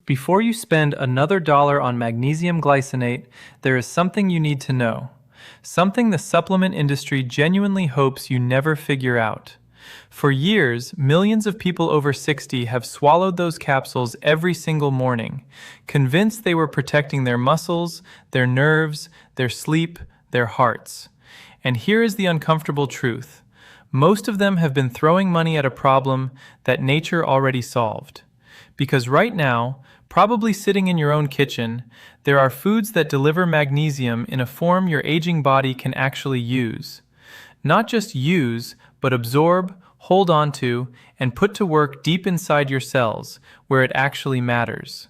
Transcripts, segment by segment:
Before you spend another dollar on magnesium glycinate, there is something you need to know. Something the supplement industry genuinely hopes you never figure out. For years, millions of people over 60 have swallowed those capsules every single morning, convinced they were protecting their muscles, their nerves, their sleep, their hearts. And here is the uncomfortable truth. Most of them have been throwing money at a problem that nature already solved. Because right now, probably sitting in your own kitchen, there are foods that deliver magnesium in a form your aging body can actually use. Not just use, but absorb, hold on to, and put to work deep inside your cells, where it actually matters.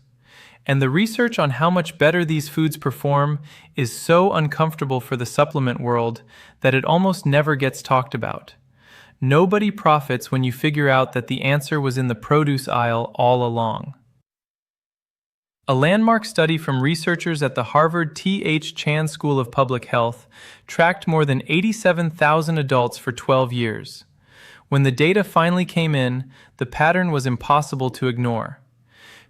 And the research on how much better these foods perform is so uncomfortable for the supplement world that it almost never gets talked about. Nobody profits when you figure out that the answer was in the produce aisle all along. A landmark study from researchers at the Harvard T.H. Chan School of Public Health tracked more than 87,000 adults for 12 years. When the data finally came in, the pattern was impossible to ignore.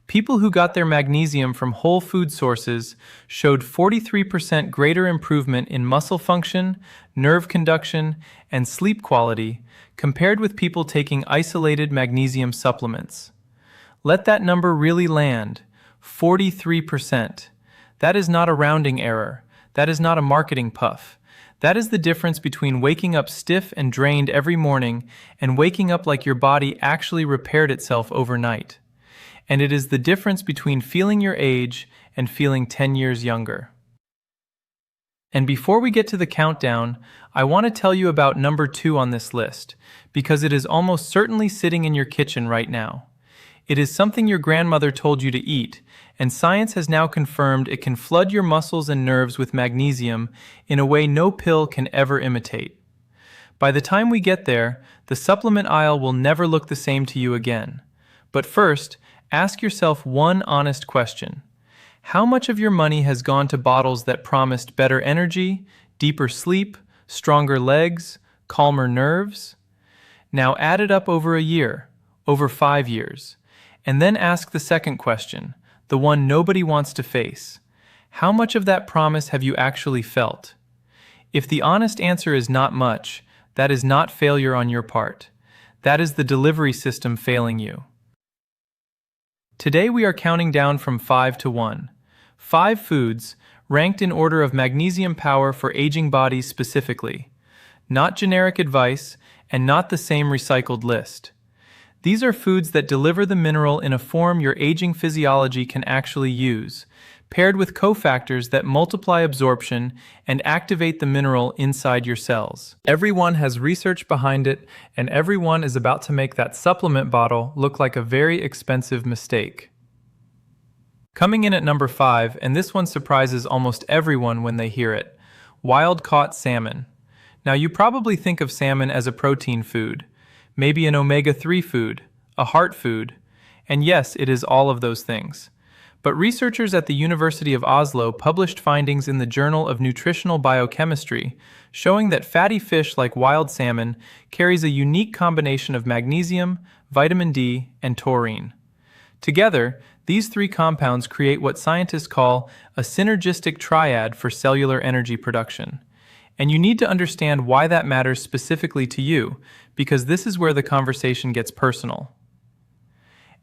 People who got their magnesium from whole food sources showed 43% greater improvement in muscle function, nerve conduction, and sleep quality compared with people taking isolated magnesium supplements. Let that number really land. 43%. That is not a rounding error. That is not a marketing puff. That is the difference between waking up stiff and drained every morning and waking up like your body actually repaired itself overnight. And it is the difference between feeling your age and feeling 10 years younger. And before we get to the countdown, I want to tell you about number 2 on this list, because it is almost certainly sitting in your kitchen right now. It is something your grandmother told you to eat, and science has now confirmed it can flood your muscles and nerves with magnesium in a way no pill can ever imitate. By the time we get there, the supplement aisle will never look the same to you again. But first, ask yourself one honest question. How much of your money has gone to bottles that promised better energy, deeper sleep, stronger legs, calmer nerves? Now add it up over a year, over 5 years. And then ask the second question, the one nobody wants to face. How much of that promise have you actually felt? If the honest answer is not much, that is not failure on your part. That is the delivery system failing you. Today we are counting down from 5 to 1. 5 foods, ranked in order of magnesium power for aging bodies specifically. Not generic advice, and not the same recycled list. These are foods that deliver the mineral in a form your aging physiology can actually use, paired with cofactors that multiply absorption and activate the mineral inside your cells. Everyone has research behind it, and everyone is about to make that supplement bottle look like a very expensive mistake. Coming in at number 5, and this one surprises almost everyone when they hear it, wild-caught salmon. Now you probably think of salmon as a protein food, maybe an omega-3 food, a heart food, and yes, it is all of those things. But researchers at the University of Oslo published findings in the Journal of Nutritional Biochemistry showing that fatty fish like wild salmon carries a unique combination of magnesium, vitamin D, and taurine. Together, these 3 compounds create what scientists call a synergistic triad for cellular energy production. And you need to understand why that matters specifically to you, because this is where the conversation gets personal.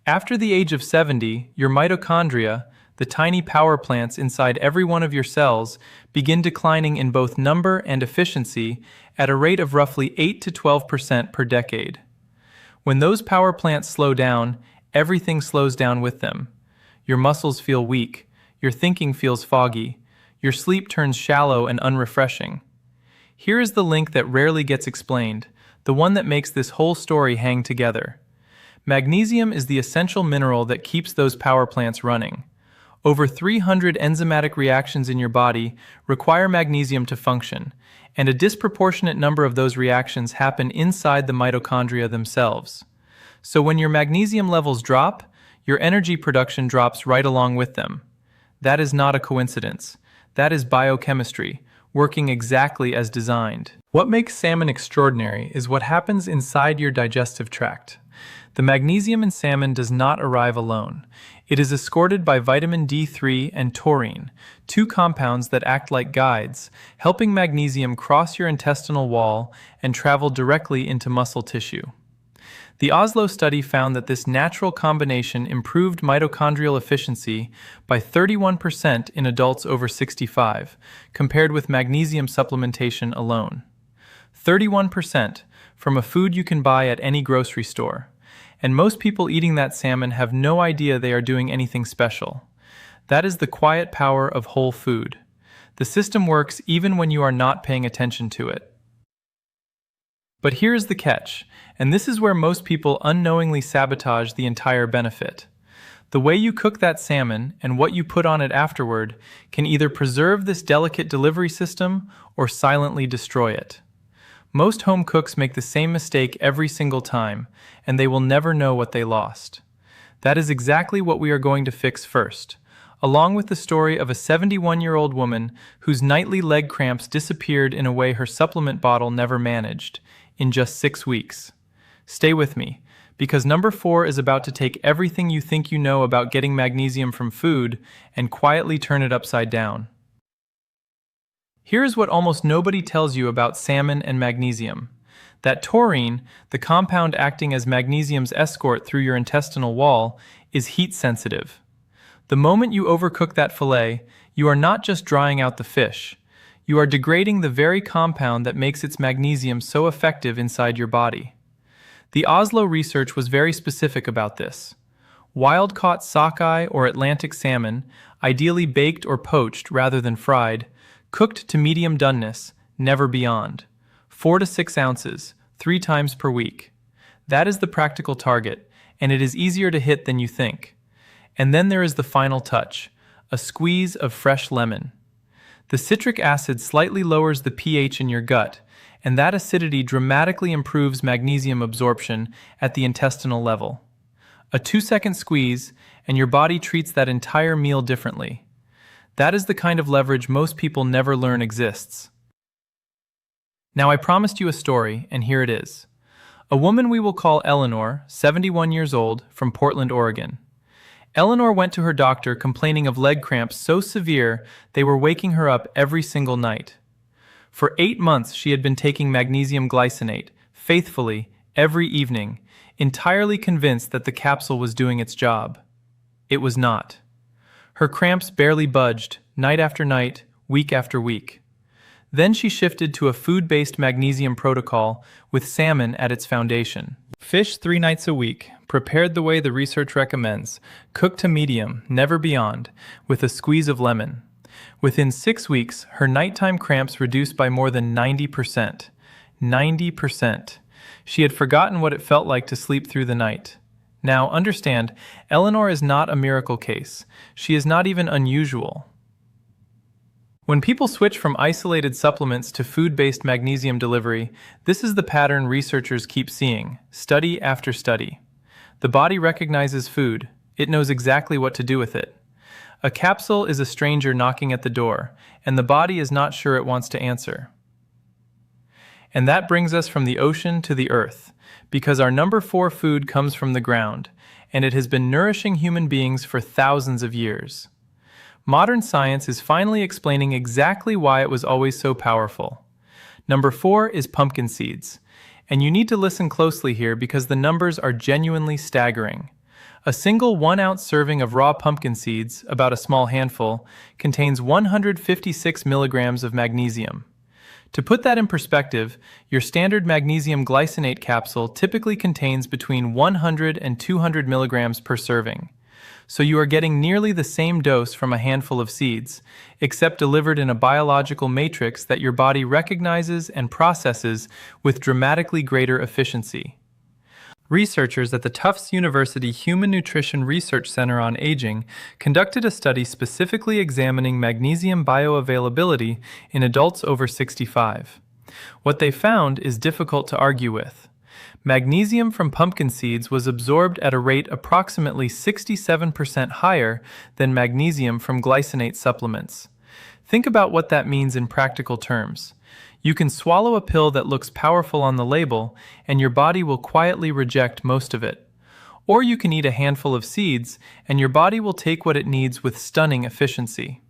After the age of 70, your mitochondria, the tiny power plants inside every one of your cells, begin declining in both number and efficiency at a rate of roughly 8 to 12% per decade. When those power plants slow down, everything slows down with them. Your muscles feel weak, your thinking feels foggy, your sleep turns shallow and unrefreshing. Here is the link that rarely gets explained, the one that makes this whole story hang together. Magnesium is the essential mineral that keeps those power plants running. Over 300 enzymatic reactions in your body require magnesium to function, and a disproportionate number of those reactions happen inside the mitochondria themselves. So when your magnesium levels drop, your energy production drops right along with them. That is not a coincidence. That is biochemistry, working exactly as designed. What makes salmon extraordinary is what happens inside your digestive tract. The magnesium in salmon does not arrive alone. It is escorted by vitamin D3 and taurine, two compounds that act like guides, helping magnesium cross your intestinal wall and travel directly into muscle tissue. The Oslo study found that this natural combination improved mitochondrial efficiency by 31% in adults over 65, compared with magnesium supplementation alone. 31% from a food you can buy at any grocery store. And most people eating that salmon have no idea they are doing anything special. That is the quiet power of whole food. The system works even when you are not paying attention to it. But here's the catch, and this is where most people unknowingly sabotage the entire benefit. The way you cook that salmon and what you put on it afterward can either preserve this delicate delivery system or silently destroy it. Most home cooks make the same mistake every single time, and they will never know what they lost. That is exactly what we are going to fix first, along with the story of a 71-year-old woman whose nightly leg cramps disappeared in a way her supplement bottle never managed, in just 6 weeks. Stay with me, because number 4 is about to take everything you think you know about getting magnesium from food and quietly turn it upside down. Here's what almost nobody tells you about salmon and magnesium. That taurine, the compound acting as magnesium's escort through your intestinal wall, is heat sensitive. The moment you overcook that fillet, you are not just drying out the fish. You are degrading the very compound that makes its magnesium so effective inside your body. The Oslo research was very specific about this. Wild-caught sockeye or Atlantic salmon, ideally baked or poached rather than fried, cooked to medium doneness, never beyond. 4 to 6 ounces, 3 times per week. That is the practical target, and it is easier to hit than you think. And then there is the final touch, a squeeze of fresh lemon. The citric acid slightly lowers the pH in your gut, and that acidity dramatically improves magnesium absorption at the intestinal level. A 2-second squeeze, and your body treats that entire meal differently. That is the kind of leverage most people never learn exists. Now I promised you a story, and here it is. A woman we will call Eleanor, 71 years old, from Portland, Oregon. Eleanor went to her doctor complaining of leg cramps so severe they were waking her up every single night. For 8 months she had been taking magnesium glycinate, faithfully, every evening, entirely convinced that the capsule was doing its job. It was not. Her cramps barely budged, night after night, week after week. Then she shifted to a food-based magnesium protocol with salmon at its foundation. Fish 3 nights a week, prepared the way the research recommends, cooked to medium, never beyond, with a squeeze of lemon. Within 6 weeks, her nighttime cramps reduced by more than 90%. 90%. She had forgotten what it felt like to sleep through the night. Now, understand, Eleanor is not a miracle case. She is not even unusual. When people switch from isolated supplements to food-based magnesium delivery, this is the pattern researchers keep seeing, study after study. The body recognizes food. It knows exactly what to do with it. A capsule is a stranger knocking at the door, and the body is not sure it wants to answer. And that brings us from the ocean to the earth, because our number 4 food comes from the ground, and it has been nourishing human beings for thousands of years. Modern science is finally explaining exactly why it was always so powerful. Number 4 is pumpkin seeds, and you need to listen closely here because the numbers are genuinely staggering. A single 1-ounce serving of raw pumpkin seeds, about a small handful, contains 156 milligrams of magnesium. To put that in perspective, your standard magnesium glycinate capsule typically contains between 100 and 200 milligrams per serving. So you are getting nearly the same dose from a handful of seeds, except delivered in a biological matrix that your body recognizes and processes with dramatically greater efficiency. Researchers at the Tufts University Human Nutrition Research Center on Aging conducted a study specifically examining magnesium bioavailability in adults over 65. What they found is difficult to argue with. Magnesium from pumpkin seeds was absorbed at a rate approximately 67% higher than magnesium from glycinate supplements. Think about what that means in practical terms. You can swallow a pill that looks powerful on the label, and your body will quietly reject most of it. Or you can eat a handful of seeds, and your body will take what it needs with stunning efficiency.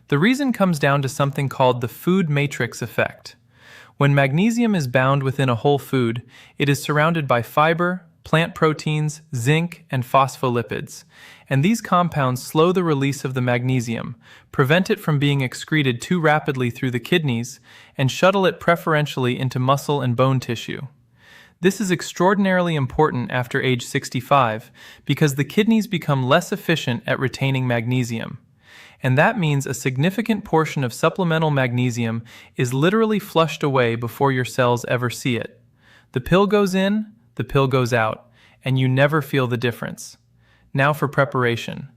The reason comes down to something called the food matrix effect. When magnesium is bound within a whole food, it is surrounded by fiber, plant proteins, zinc, and phospholipids, and these compounds slow the release of the magnesium, prevent it from being excreted too rapidly through the kidneys, and shuttle it preferentially into muscle and bone tissue. This is extraordinarily important after age 65 because the kidneys become less efficient at retaining magnesium. And that means a significant portion of supplemental magnesium is literally flushed away before your cells ever see it. The pill goes in, the pill goes out, and you never feel the difference. Now for preparation.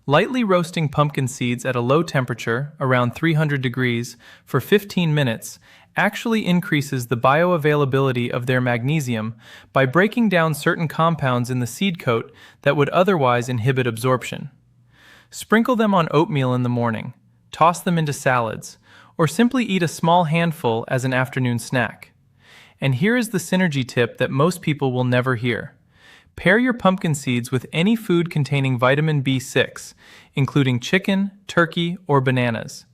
Lightly roasting pumpkin seeds at a low temperature, around 300 degrees, for 15 minutes actually increases the bioavailability of their magnesium by breaking down certain compounds in the seed coat that would otherwise inhibit absorption. Sprinkle them on oatmeal in the morning, toss them into salads, or simply eat a small handful as an afternoon snack. And here is the synergy tip that most people will never hear. Pair your pumpkin seeds with any food containing vitamin B6, including chicken, turkey, or bananas.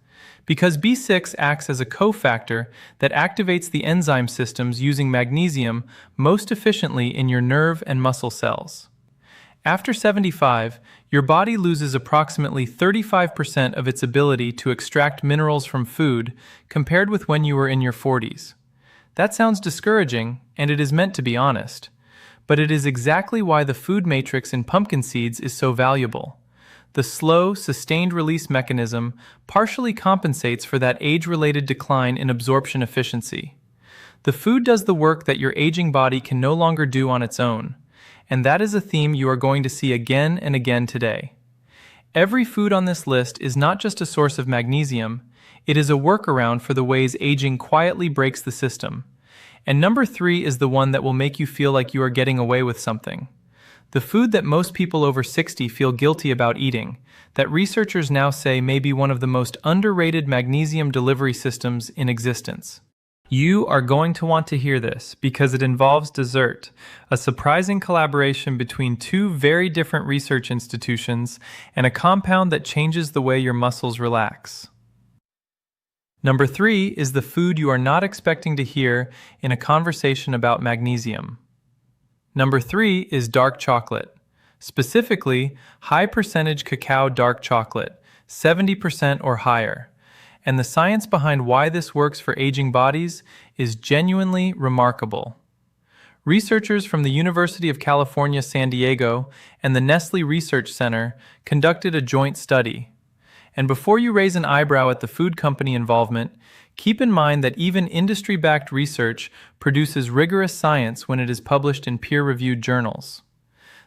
Because B6 acts as a cofactor that activates the enzyme systems using magnesium most efficiently in your nerve and muscle cells. After 75, your body loses approximately 35% of its ability to extract minerals from food compared with when you were in your 40s. That sounds discouraging, and it is meant to be honest. But it is exactly why the food matrix in pumpkin seeds is so valuable. The slow, sustained release mechanism partially compensates for that age-related decline in absorption efficiency. The food does the work that your aging body can no longer do on its own, and that is a theme you are going to see again and again today. Every food on this list is not just a source of magnesium, it is a workaround for the ways aging quietly breaks the system. And number 3 is the one that will make you feel like you are getting away with something. The food that most people over 60 feel guilty about eating, that researchers now say may be one of the most underrated magnesium delivery systems in existence. You are going to want to hear this because it involves dessert, a surprising collaboration between two very different research institutions and a compound that changes the way your muscles relax. Number 3 is the food you are not expecting to hear in a conversation about magnesium. Number 3 is dark chocolate, specifically high-percentage cacao dark chocolate, 70% or higher. And the science behind why this works for aging bodies is genuinely remarkable. Researchers from the University of California, San Diego, and the Nestle Research Center conducted a joint study. And before you raise an eyebrow at the food company involvement, keep in mind that even industry-backed research produces rigorous science when it is published in peer-reviewed journals.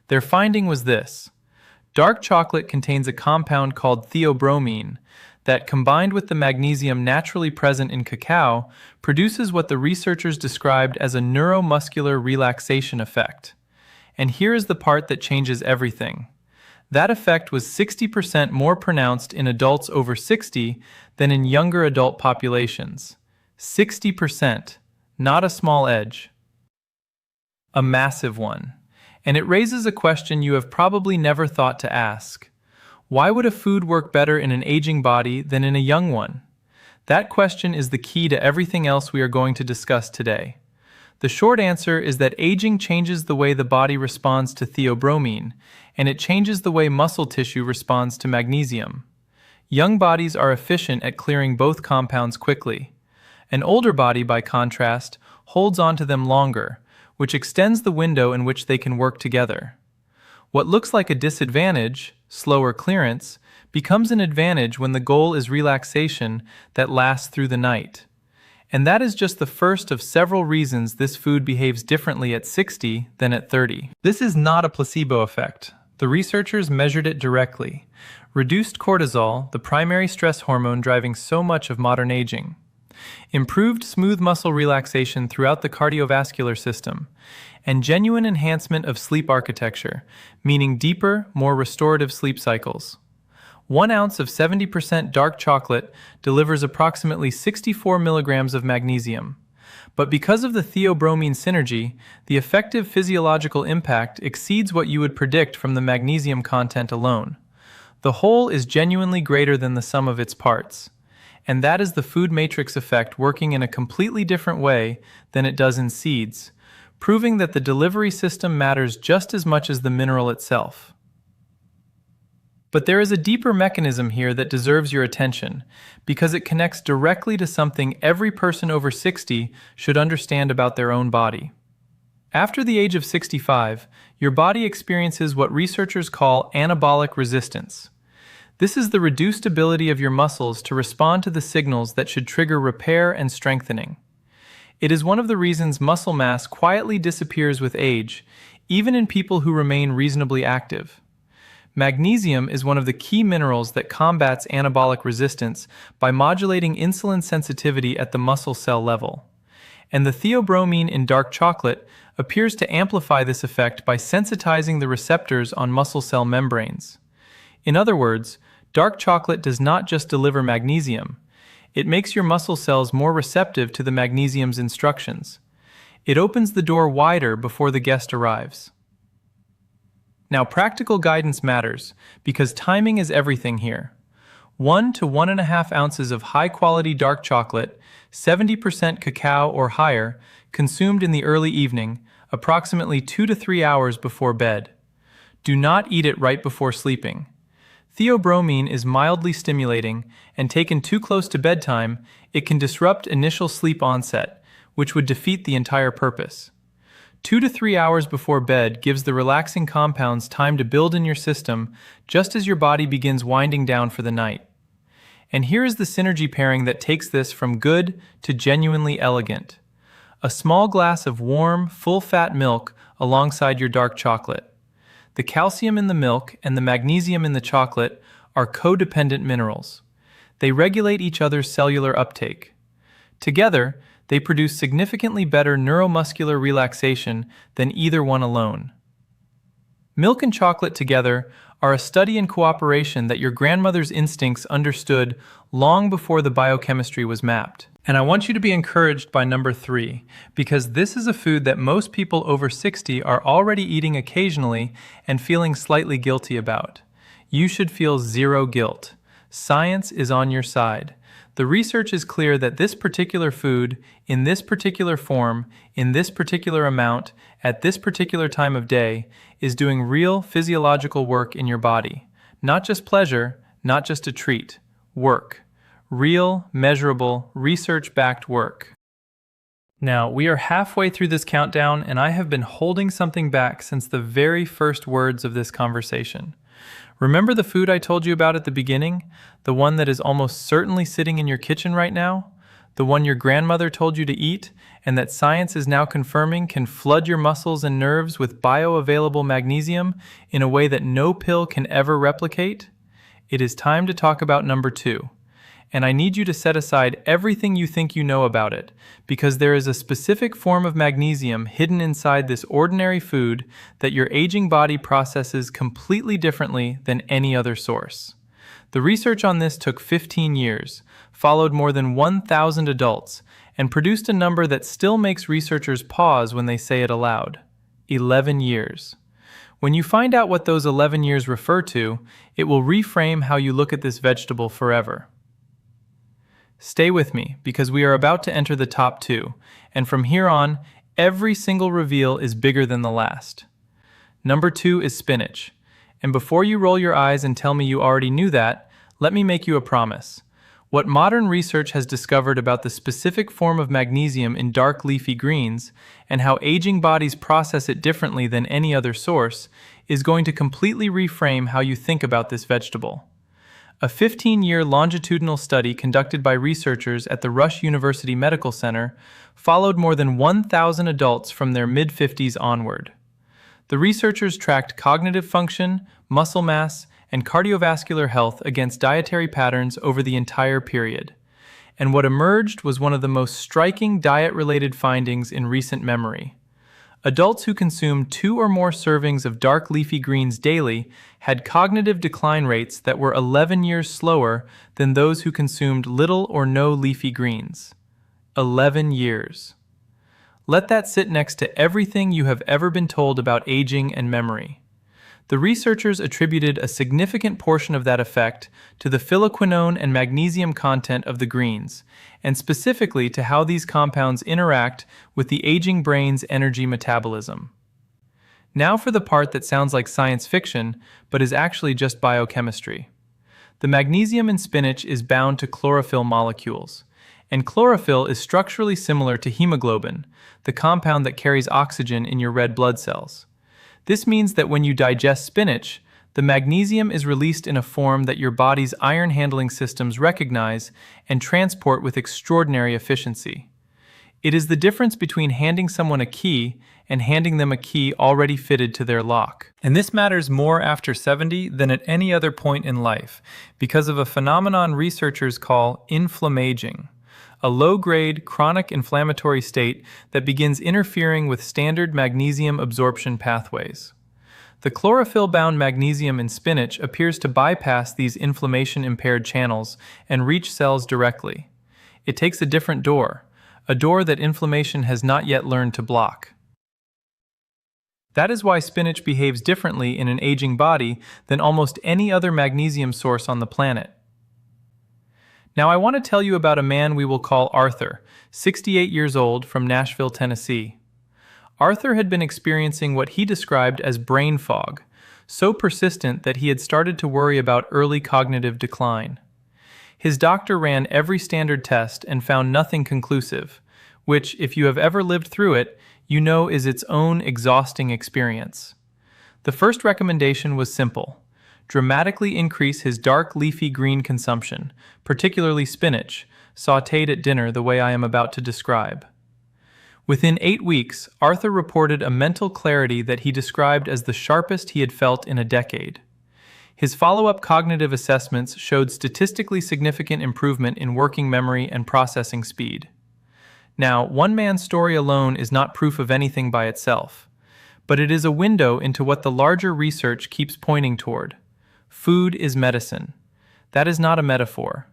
Their finding was this: dark chocolate contains a compound called theobromine that, combined with the magnesium naturally present in cacao, produces what the researchers described as a neuromuscular relaxation effect. And here is the part that changes everything. That effect was 60% more pronounced in adults over 60 than in younger adult populations. 60%, not a small edge. A massive one. And it raises a question you have probably never thought to ask. Why would a food work better in an aging body than in a young one? That question is the key to everything else we are going to discuss today. The short answer is that aging changes the way the body responds to theobromine, and it changes the way muscle tissue responds to magnesium. Young bodies are efficient at clearing both compounds quickly. An older body, by contrast, holds on to them longer, which extends the window in which they can work together. What looks like a disadvantage, slower clearance, becomes an advantage when the goal is relaxation that lasts through the night. And that is just the first of several reasons this food behaves differently at 60 than at 30. This is not a placebo effect. The researchers measured it directly. Reduced cortisol, the primary stress hormone driving so much of modern aging. Improved smooth muscle relaxation throughout the cardiovascular system. And genuine enhancement of sleep architecture, meaning deeper, more restorative sleep cycles. 1 ounce of 70% dark chocolate delivers approximately 64 milligrams of magnesium. But because of the theobromine synergy, the effective physiological impact exceeds what you would predict from the magnesium content alone. The whole is genuinely greater than the sum of its parts. And that is the food matrix effect working in a completely different way than it does in seeds, proving that the delivery system matters just as much as the mineral itself. But there is a deeper mechanism here that deserves your attention, because it connects directly to something every person over 60 should understand about their own body. After the age of 65, your body experiences what researchers call anabolic resistance. This is the reduced ability of your muscles to respond to the signals that should trigger repair and strengthening. It is one of the reasons muscle mass quietly disappears with age, even in people who remain reasonably active. Magnesium is one of the key minerals that combats anabolic resistance by modulating insulin sensitivity at the muscle cell level. And the theobromine in dark chocolate appears to amplify this effect by sensitizing the receptors on muscle cell membranes. In other words, dark chocolate does not just deliver magnesium, it makes your muscle cells more receptive to the magnesium's instructions. It opens the door wider before the guest arrives. Now, practical guidance matters because timing is everything here. 1 to 1.5 ounces of high-quality dark chocolate, 70% cacao or higher, consumed in the early evening, approximately 2 to 3 hours before bed. Do not eat it right before sleeping. Theobromine is mildly stimulating, and taken too close to bedtime, it can disrupt initial sleep onset, which would defeat the entire purpose. 2 to 3 hours before bed gives the relaxing compounds time to build in your system just as your body begins winding down for the night. And here is the synergy pairing that takes this from good to genuinely elegant. A small glass of warm, full-fat milk alongside your dark chocolate. The calcium in the milk and the magnesium in the chocolate are codependent minerals. They regulate each other's cellular uptake. Together, they produce significantly better neuromuscular relaxation than either one alone. Milk and chocolate together are a study in cooperation that your grandmother's instincts understood long before the biochemistry was mapped. And I want you to be encouraged by number 3, because this is a food that most people over 60 are already eating occasionally and feeling slightly guilty about. You should feel zero guilt. Science is on your side. The research is clear that this particular food, in this particular form, in this particular amount, at this particular time of day, is doing real physiological work in your body. Not just pleasure, not just a treat. Work. Real, measurable, research-backed work. Now, we are halfway through this countdown, and I have been holding something back since the very first words of this conversation. Remember the food I told you about at the beginning? The one that is almost certainly sitting in your kitchen right now? The one your grandmother told you to eat, and that science is now confirming can flood your muscles and nerves with bioavailable magnesium in a way that no pill can ever replicate? It is time to talk about number 2. And I need you to set aside everything you think you know about it, because there is a specific form of magnesium hidden inside this ordinary food that your aging body processes completely differently than any other source. The research on this took 15 years, followed more than 1,000 adults, and produced a number that still makes researchers pause when they say it aloud. 11 years. When you find out what those 11 years refer to, it will reframe how you look at this vegetable forever. Stay with me, because we are about to enter the top 2, and from here on, every single reveal is bigger than the last. Number 2 is spinach. And before you roll your eyes and tell me you already knew that, let me make you a promise. What modern research has discovered about the specific form of magnesium in dark leafy greens, and how aging bodies process it differently than any other source, is going to completely reframe how you think about this vegetable. A 15-year longitudinal study conducted by researchers at the Rush University Medical Center followed more than 1,000 adults from their mid-50s onward. The researchers tracked cognitive function, muscle mass, and cardiovascular health against dietary patterns over the entire period. And what emerged was one of the most striking diet-related findings in recent memory. Adults who consumed 2 or more servings of dark leafy greens daily had cognitive decline rates that were 11 years slower than those who consumed little or no leafy greens. 11 years. Let that sit next to everything you have ever been told about aging and memory. The researchers attributed a significant portion of that effect to the phylloquinone and magnesium content of the greens, and specifically to how these compounds interact with the aging brain's energy metabolism. Now for the part that sounds like science fiction, but is actually just biochemistry. The magnesium in spinach is bound to chlorophyll molecules, and chlorophyll is structurally similar to hemoglobin, the compound that carries oxygen in your red blood cells. This means that when you digest spinach, the magnesium is released in a form that your body's iron-handling systems recognize and transport with extraordinary efficiency. It is the difference between handing someone a key and handing them a key already fitted to their lock. And this matters more after 70 than at any other point in life because of a phenomenon researchers call inflammaging, a low-grade, chronic inflammatory state that begins interfering with standard magnesium absorption pathways. The chlorophyll-bound magnesium in spinach appears to bypass these inflammation-impaired channels and reach cells directly. It takes a different door, a door that inflammation has not yet learned to block. That is why spinach behaves differently in an aging body than almost any other magnesium source on the planet. Now I want to tell you about a man we will call Arthur, 68 years old, from Nashville, Tennessee. Arthur had been experiencing what he described as brain fog, so persistent that he had started to worry about early cognitive decline. His doctor ran every standard test and found nothing conclusive, which, if you have ever lived through it, you know is its own exhausting experience. The first recommendation was simple: dramatically increase his dark leafy green consumption, particularly spinach, sautéed at dinner the way I am about to describe. Within 8 weeks, Arthur reported a mental clarity that he described as the sharpest he had felt in a decade. His follow-up cognitive assessments showed statistically significant improvement in working memory and processing speed. Now, one man's story alone is not proof of anything by itself, but it is a window into what the larger research keeps pointing toward. Food is medicine. That is not a metaphor.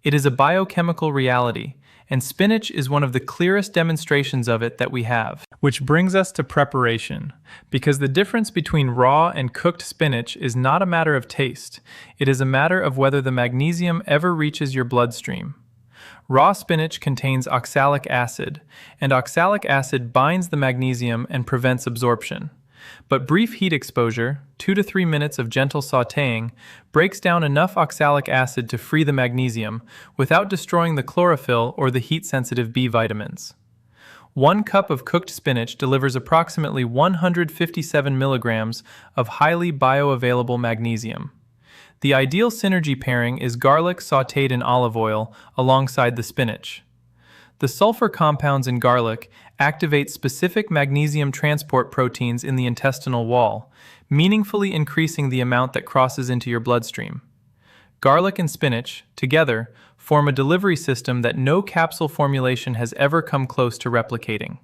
It is a biochemical reality, and spinach is one of the clearest demonstrations of it that we have. Which brings us to preparation, because the difference between raw and cooked spinach is not a matter of taste. It is a matter of whether the magnesium ever reaches your bloodstream. Raw spinach contains oxalic acid, and oxalic acid binds the magnesium and prevents absorption. But brief heat exposure, 2 to 3 minutes of gentle sautéing, breaks down enough oxalic acid to free the magnesium without destroying the chlorophyll or the heat-sensitive B vitamins. 1 cup of cooked spinach delivers approximately 157 milligrams of highly bioavailable magnesium. The ideal synergy pairing is garlic sautéed in olive oil alongside the spinach. The sulfur compounds in garlic activate specific magnesium transport proteins in the intestinal wall, meaningfully increasing the amount that crosses into your bloodstream. Garlic and spinach, together, form a delivery system that no capsule formulation has ever come close to replicating.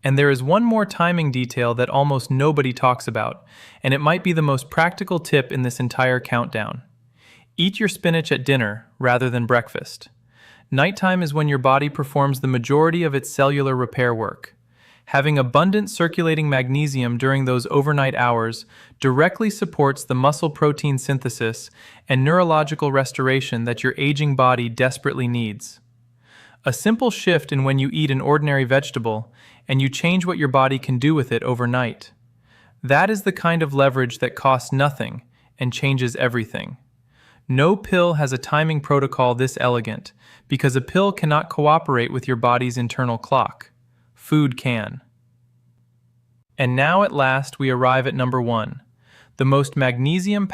And there is one more timing detail that almost nobody talks about, and it might be the most practical tip in this entire countdown. Eat your spinach at dinner rather than breakfast. Nighttime is when your body performs the majority of its cellular repair work. Having abundant circulating magnesium during those overnight hours directly supports the muscle protein synthesis and neurological restoration that your aging body desperately needs. A simple shift in when you eat an ordinary vegetable, and you change what your body can do with it overnight. That is the kind of leverage that costs nothing and changes everything. No pill has a timing protocol this elegant, because a pill cannot cooperate with your body's internal clock. Food can. And now at last we arrive at number 1, the most magnesium